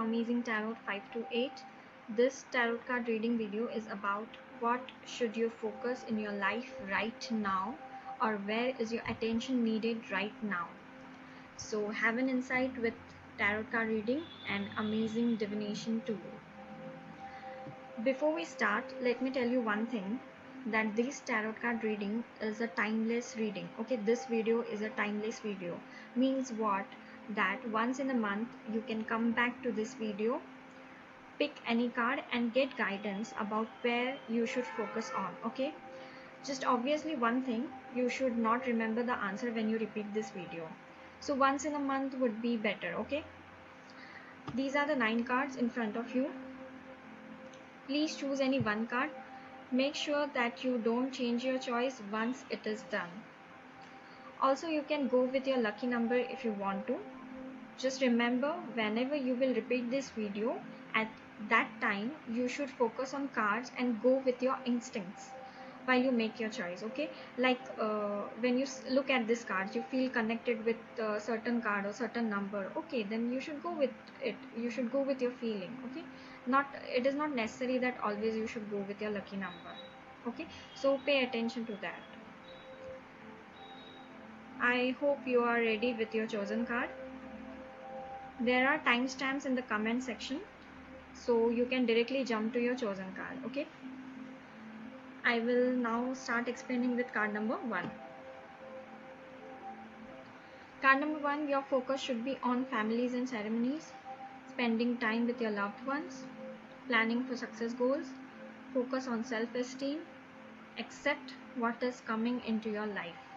Amazing Tarot 528. This tarot card reading video is about what should you focus in your life right now, or where is your attention needed right now. So have an insight with tarot card reading and amazing divination tool. Before we start, let me tell you one thing, that this tarot card reading is a timeless reading. Okay, this video is a timeless video. Means what? That once in a month you can come back to this video, pick any card and get guidance about where you should focus on. Okay, just obviously one thing, you should not remember the answer when you repeat this video. So once in a month would be better. Okay, these are the 9 cards in front of you. Please choose any one card. Make sure that you don't change your choice once it is done. Also, you can go with your lucky number if you want to. Just remember, whenever you will repeat this video, at that time you should focus on cards and go with your instincts while you make your choice. Okay, like when you look at this card, you feel connected with a certain card or certain number. Okay, then you should go with it. You should go with your feeling. Okay, it is not necessary that always you should go with your lucky number. Okay, so pay attention to that. I hope you are ready with your chosen card. There are timestamps in the comment section, so you can directly jump to your chosen card. Okay, I will now start explaining with card number 1. Card number 1, your focus should be on families and ceremonies, spending time with your loved ones, planning for success goals, focus on self-esteem, accept what is coming into your life.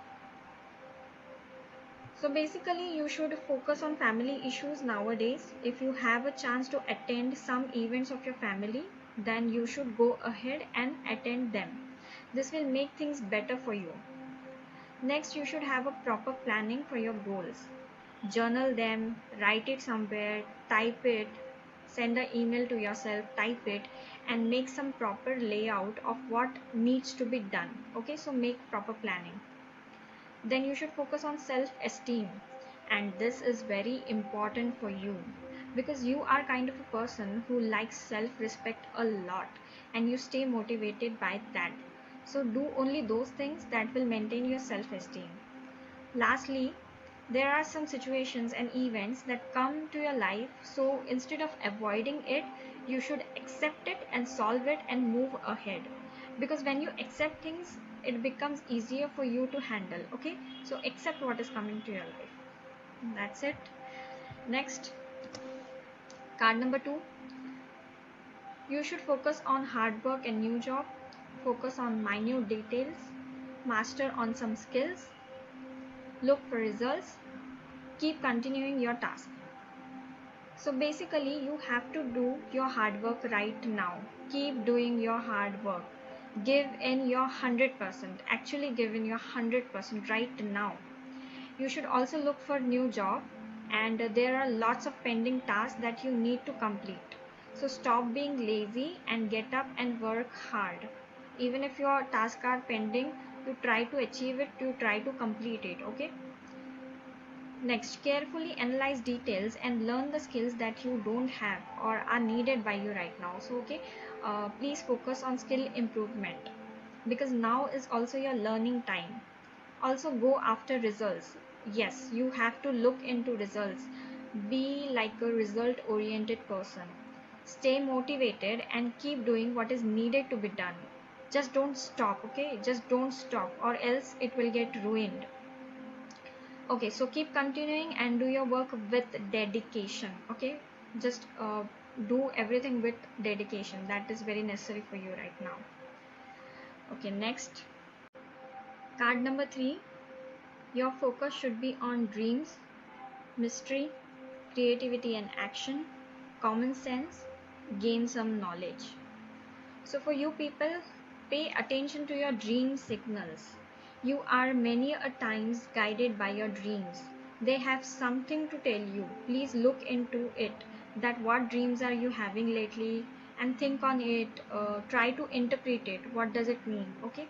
So basically you should focus on family issues nowadays. If you have a chance to attend some events of your family, then you should go ahead and attend them. This will make things better for you. Next, you should have a proper planning for your goals. Journal them, write it somewhere, type it, send an email to yourself, type it, and make some proper layout of what needs to be done. Okay, so make proper planning. Then you should focus on self-esteem, and this is very important for you because you are kind of a person who likes self-respect a lot and you stay motivated by that. So do only those things that will maintain your self-esteem. Lastly, there are some situations and events that come to your life, so instead of avoiding it, you should accept it and solve it and move ahead, because when you accept things, it becomes easier for you to handle. Okay, so accept what is coming to your life. That's it. Next, card number 2, you should focus on hard work and new job, focus on minute details, master on some skills, look for results, keep continuing your task. So basically you have to do your hard work right now. Keep doing your hard work. Give in your 100%. Actually give in your 100% right now. You should also look for new job, and there are lots of pending tasks that you need to complete. So stop being lazy and get up and work hard. Even if your tasks are pending, you try to achieve it, you try to complete it. Okay. Next, carefully analyze details and learn the skills that you don't have or are needed by you right now. So okay, please focus on skill improvement, because now is also your learning time. Also go after results. Yes, you have to look into results. Be like a result oriented person. Stay motivated and keep doing what is needed to be done. Just don't stop. Okay, just don't stop, or else it will get ruined. Okay, so keep continuing and do your work with dedication. Okay, just do everything with dedication. That is very necessary for you right now. Okay, next, card number 3, your focus should be on dreams, mystery, creativity and action, common sense, gain some knowledge. So for you people, pay attention to your dream signals. You are many a times guided by your dreams. They have something to tell you. Please look into it, that what dreams are you having lately, and think on it. Try to interpret it. What does it mean? Okay,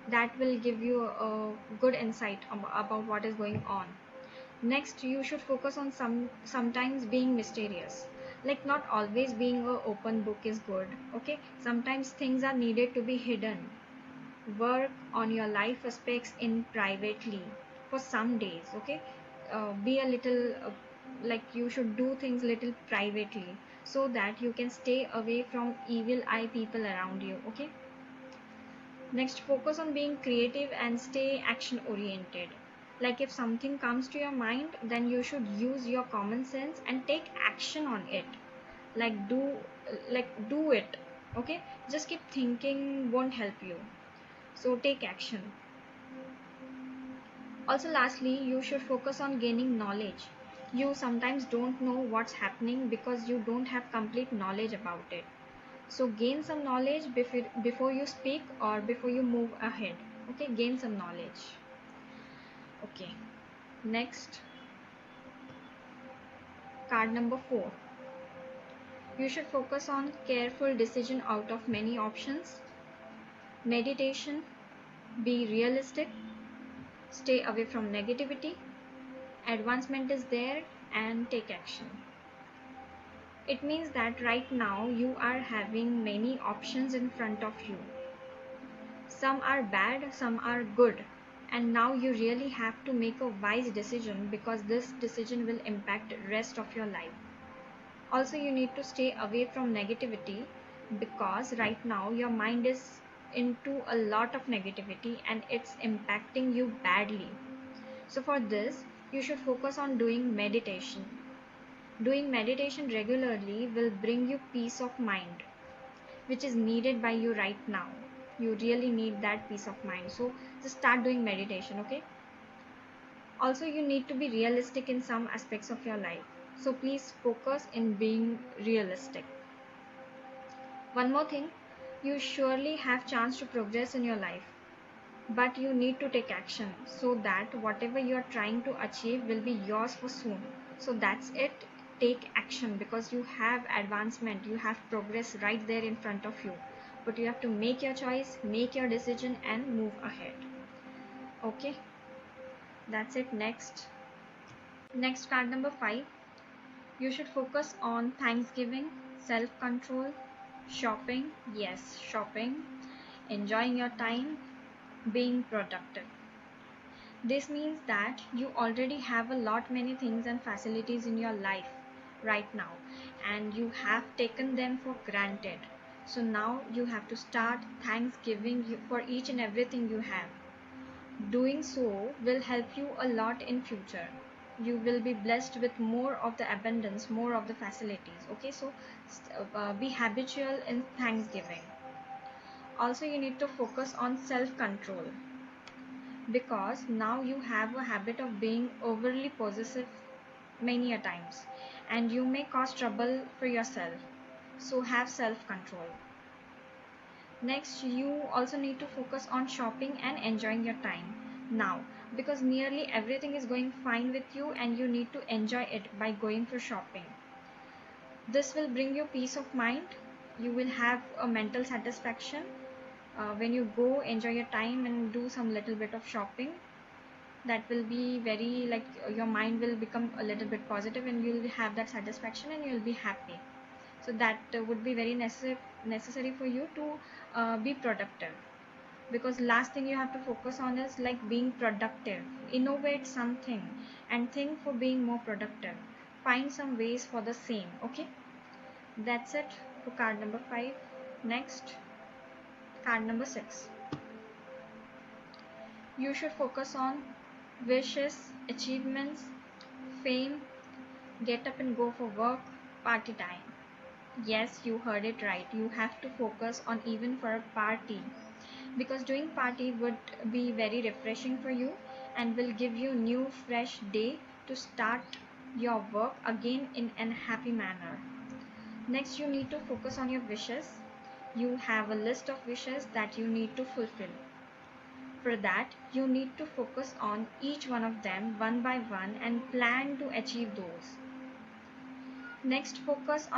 that will give you a good insight about what is going on. Next, you should focus on sometimes being mysterious. Like, not always being a open book is good, okay? Sometimes things are needed to be hidden. Work on your life aspects in privately for some days, okay? Be a little like, you should do things little privately, so that you can stay away from evil eye people around you, okay? Next, focus on being creative and stay action oriented. Like, if something comes to your mind, then you should use your common sense and take action on it. Like, do it, okay? Just keep thinking won't help you. So take action. Also, lastly, you should focus on gaining knowledge. You sometimes don't know what's happening because you don't have complete knowledge about it. So gain some knowledge before you speak or before you move ahead. Okay, gain some knowledge. Okay, next, card number 4. You should focus on careful decision out of many options. Meditation, be realistic, stay away from negativity. Advancement is there, and take action. It means that right now you are having many options in front of you. Some are bad, some are good. And now you really have to make a wise decision, because this decision will impact the rest of your life. Also, you need to stay away from negativity, because right now your mind is into a lot of negativity and it's impacting you badly. So for this, you should focus on doing meditation. Doing meditation regularly will bring you peace of mind, which is needed by you right now. You really need that peace of mind. So just start doing meditation, okay? Also, you need to be realistic in some aspects of your life. So please focus in being realistic. One more thing, you surely have chance to progress in your life, but you need to take action so that whatever you are trying to achieve will be yours for soon. So that's it. Take action, because you have advancement, you have progress right there in front of you, but you have to make your choice, make your decision, and move ahead. Okay, that's it. Next, card number 5. You should focus on Thanksgiving, self-control, shopping, yes, shopping, enjoying your time, being productive. This means that you already have a lot many things and facilities in your life right now, and you have taken them for granted. So now you have to start Thanksgiving for each and everything you have. Doing so will help you a lot in future. You will be blessed with more of the abundance, more of the facilities. Okay, so be habitual in Thanksgiving. Also, you need to focus on self-control, because now you have a habit of being overly possessive many a times, and you may cause trouble for yourself. So have self-control. Next, you also need to focus on shopping and enjoying your time now, because nearly everything is going fine with you and you need to enjoy it by going for shopping. This will bring you peace of mind. You will have a mental satisfaction when you go enjoy your time and do some little bit of shopping. That will be very, like, your mind will become a little bit positive and you'll have that satisfaction and you'll be happy. So that would be very necessary for you to be productive, because last thing you have to focus on is like being productive. Innovate something and think for being more productive. Find some ways for the same. Okay, that's it for card number 5. Next, card number 6. You should focus on wishes, achievements, fame, get up and go for work, party time. Yes, you heard it right. You have to focus on even for a party, because doing party would be very refreshing for you and will give you new fresh day to start your work again in a happy manner. Next, you need to focus on your wishes. You have a list of wishes that you need to fulfill. For that, you need to focus on each one of them one by one and plan to achieve those. Next focus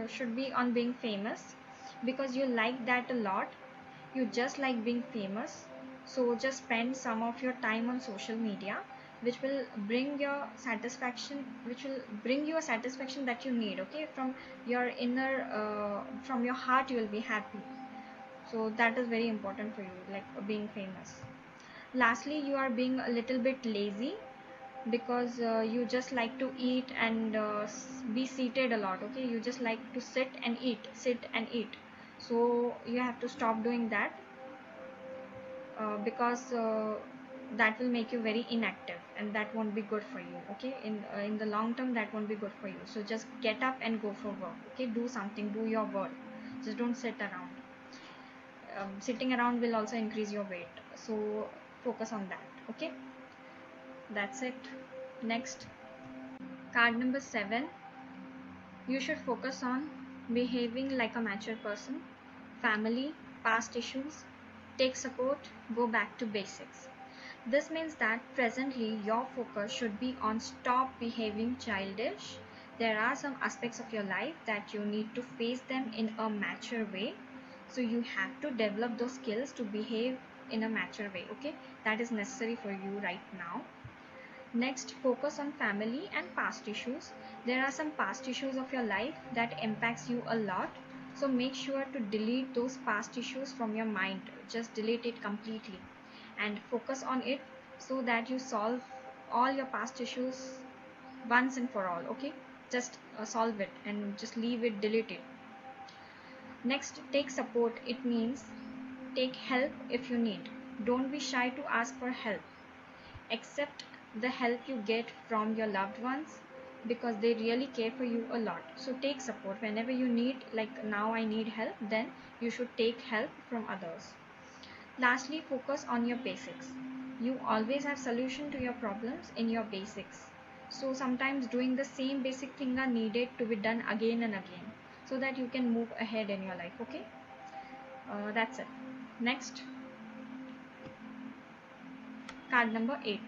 should be on being famous, because you like that a lot. You just like being famous, so just spend some of your time on social media, which will bring your satisfaction, which will bring you a satisfaction that you need, okay, from your inner, from your heart you will be happy. So that is very important for you, like being famous. Lastly, you are being a little bit lazy because you just like to eat and be seated a lot, okay, you just like to sit and eat. So you have to stop doing that, because that will make you very inactive and that won't be good for you, okay, in the long term that won't be good for you. So just get up and go for work, okay, do something, do your work, just don't sit around. Sitting around will also increase your weight, so focus on that, okay. That's it. Next, card number 7. You should focus on behaving like a mature person. Family, past issues, take support, go back to basics. This means that presently your focus should be on stop behaving childish. There are some aspects of your life that you need to face them in a mature way. So you have to develop those skills to behave in a mature way, okay? That is necessary for you right now. Next, focus on family and past issues. There are some past issues of your life that impacts you a lot. So make sure to delete those past issues from your mind. Just delete it completely and focus on it so that you solve all your past issues once and for all, okay? Just solve it and just leave it, delete it. Next, take support. It means take help if you need. Don't be shy to ask for help. Accept the help you get from your loved ones because they really care for you a lot. So take support whenever you need, like now I need help, then you should take help from others. Lastly, focus on your basics. You always have solution to your problems in your basics. So sometimes doing the same basic thing are needed to be done again and again so that you can move ahead in your life, okay? That's it. Next, card number 8.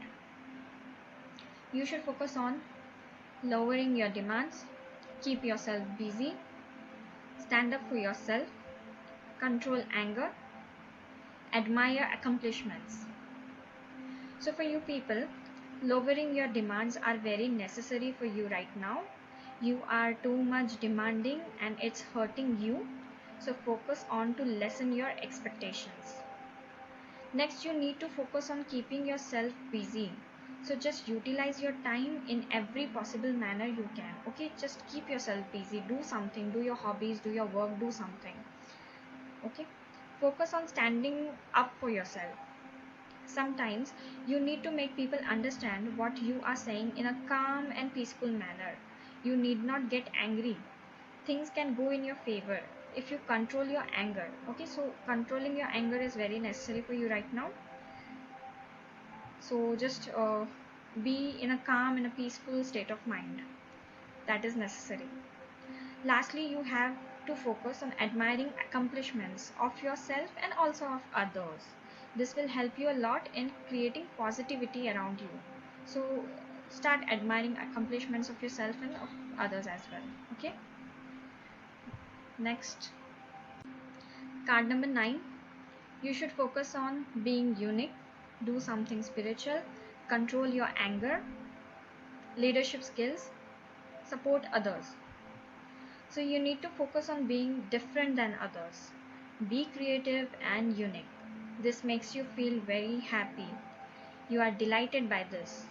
You should focus on lowering your demands, keep yourself busy, stand up for yourself, control anger, admire accomplishments. So for you people, lowering your demands are very necessary for you right now. You are too much demanding and it's hurting you. So focus on to lessen your expectations. Next, you need to focus on keeping yourself busy. So just utilize your time in every possible manner you can, okay? Just keep yourself busy, do something, do your hobbies, do your work, do something, okay? Focus on standing up for yourself. Sometimes you need to make people understand what you are saying in a calm and peaceful manner. You need not get angry. Things can go in your favor if you control your anger, okay? So controlling your anger is very necessary for you right now. So just be in a calm and a peaceful state of mind. That is necessary. Lastly, you have to focus on admiring accomplishments of yourself and also of others. This will help you a lot in creating positivity around you. So start admiring accomplishments of yourself and of others as well, okay? Next, card number 9. You should focus on being unique, do something spiritual, control your anger, leadership skills, support others. So you need to focus on being different than others. Be creative and unique. This makes you feel very happy. You are delighted by this.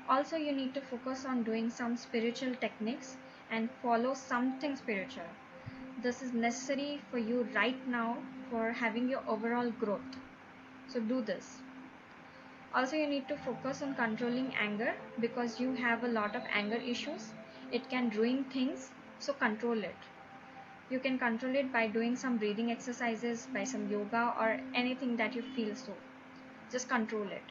Also, you need to focus on doing some spiritual techniques and follow something spiritual. This is necessary for you right now for having your overall growth. So do this. Also, you need to focus on controlling anger because you have a lot of anger issues. It can ruin things, so control it. You can control it by doing some breathing exercises, by some yoga or anything that you feel so. Just control it.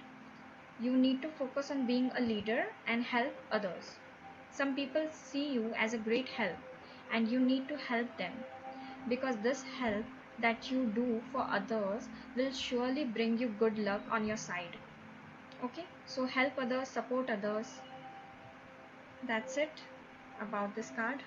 You need to focus on being a leader and help others. Some people see you as a great help and you need to help them because this help that you do for others will surely bring you good luck on your side. Okay, so help others, support others. That's it about this card.